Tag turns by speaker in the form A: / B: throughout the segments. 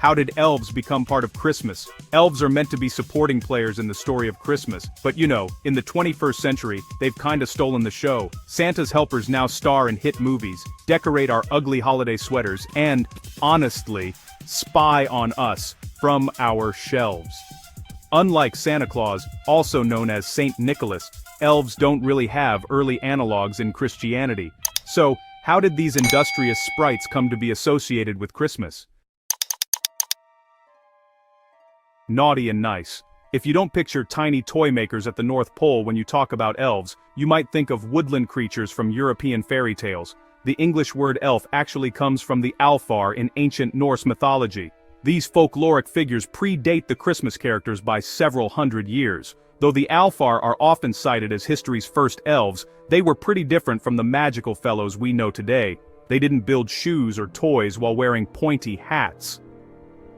A: How did elves become part of Christmas? Elves are meant to be supporting players in the story of Christmas, but you know, in the 21st century, they've kinda stolen the show. Santa's helpers now star in hit movies, decorate our ugly holiday sweaters, and, honestly, spy on us from our shelves. Unlike Santa Claus, also known as Saint Nicholas, elves don't really have early analogs in Christianity. So, how did these industrious sprites come to be associated with Christmas? Naughty and nice. If you don't picture tiny toy makers at the North Pole when you talk about elves, you might think of woodland creatures from European fairy tales. The English word elf actually comes from the Alfar in ancient Norse mythology. These folkloric figures predate the Christmas characters by several hundred years. Though the Alfar are often cited as history's first elves, they were pretty different from the magical fellows we know today. They didn't build shoes or toys while wearing pointy hats.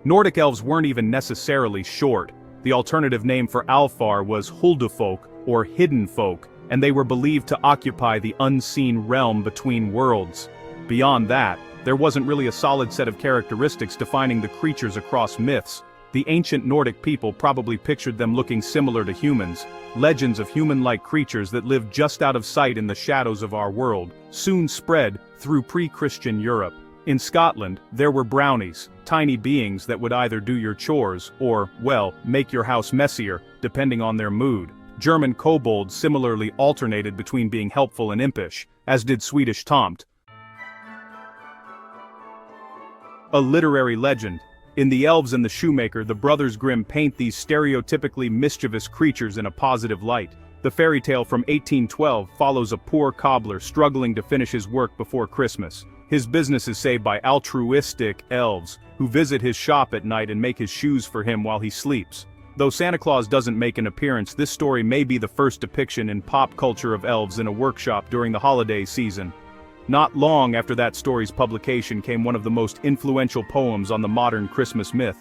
A: Nordic elves weren't even necessarily short. The alternative name for Alfar was Huldufolk, or Hidden Folk, and they were believed to occupy the unseen realm between worlds. Beyond that, there wasn't really a solid set of characteristics defining the creatures across myths. The ancient Nordic people probably pictured them looking similar to humans. Legends of human-like creatures that lived just out of sight in the shadows of our world soon spread through pre-Christian Europe. In Scotland, there were brownies, tiny beings that would either do your chores or, well, make your house messier, depending on their mood. German kobolds similarly alternated between being helpful and impish, as did Swedish tomt. A literary legend. In The Elves and the Shoemaker, the Brothers Grimm paint these stereotypically mischievous creatures in a positive light. The fairy tale from 1812 follows a poor cobbler struggling to finish his work before Christmas. His business is saved by altruistic elves, who visit his shop at night and make his shoes for him while he sleeps. Though Santa Claus doesn't make an appearance, this story may be the first depiction in pop culture of elves in a workshop during the holiday season. Not long after that story's publication came one of the most influential poems on the modern Christmas myth,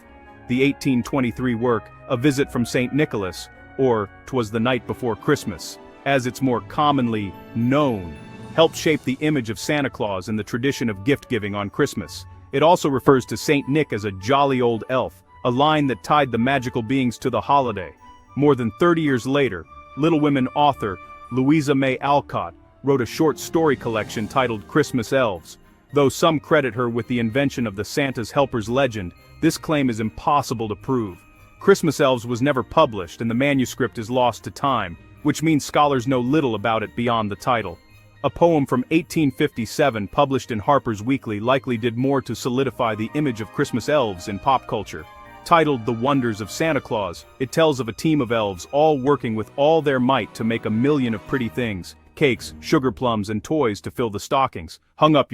A: the 1823 work, A Visit from St. Nicholas, or 'Twas the Night Before Christmas, as it's more commonly known, helped shape the image of Santa Claus and the tradition of gift-giving on Christmas. It also refers to Saint Nick as a jolly old elf, a line that tied the magical beings to the holiday. More than 30 years later, Little Women author Louisa May Alcott wrote a short story collection titled Christmas Elves. Though some credit her with the invention of the Santa's helpers legend, this claim is impossible to prove. Christmas Elves was never published and the manuscript is lost to time, which means scholars know little about it beyond the title. A poem from 1857 published in Harper's Weekly likely did more to solidify the image of Christmas elves in pop culture. Titled The Wonders of Santa Claus, it tells of a team of elves all working with all their might to make a million of pretty things, cakes, sugar plums, and toys to fill the stockings, hung up,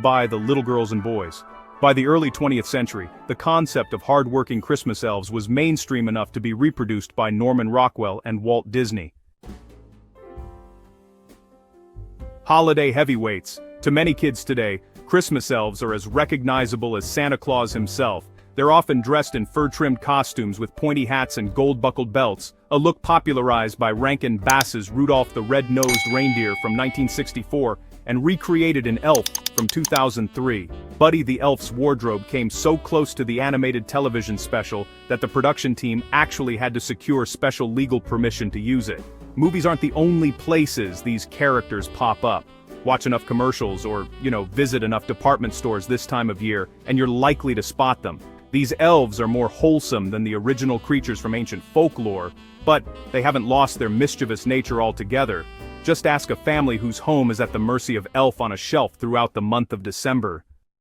A: by the little girls and boys. By the early 20th century, the concept of hard-working Christmas elves was mainstream enough to be reproduced by Norman Rockwell and Walt Disney. Holiday heavyweights. To many kids today, Christmas elves are as recognizable as Santa Claus himself. They're often dressed in fur-trimmed costumes with pointy hats and gold-buckled belts, a look popularized by Rankin Bass's Rudolph the Red-Nosed Reindeer from 1964 and recreated in Elf from 2003. Buddy the Elf's wardrobe came so close to the animated television special that the production team actually had to secure special legal permission to use it. Movies aren't the only places these characters pop up. Watch enough commercials or, visit enough department stores this time of year, and you're likely to spot them. These elves are more wholesome than the original creatures from ancient folklore, but they haven't lost their mischievous nature altogether. Just ask a family whose home is at the mercy of Elf on a Shelf throughout the month of December.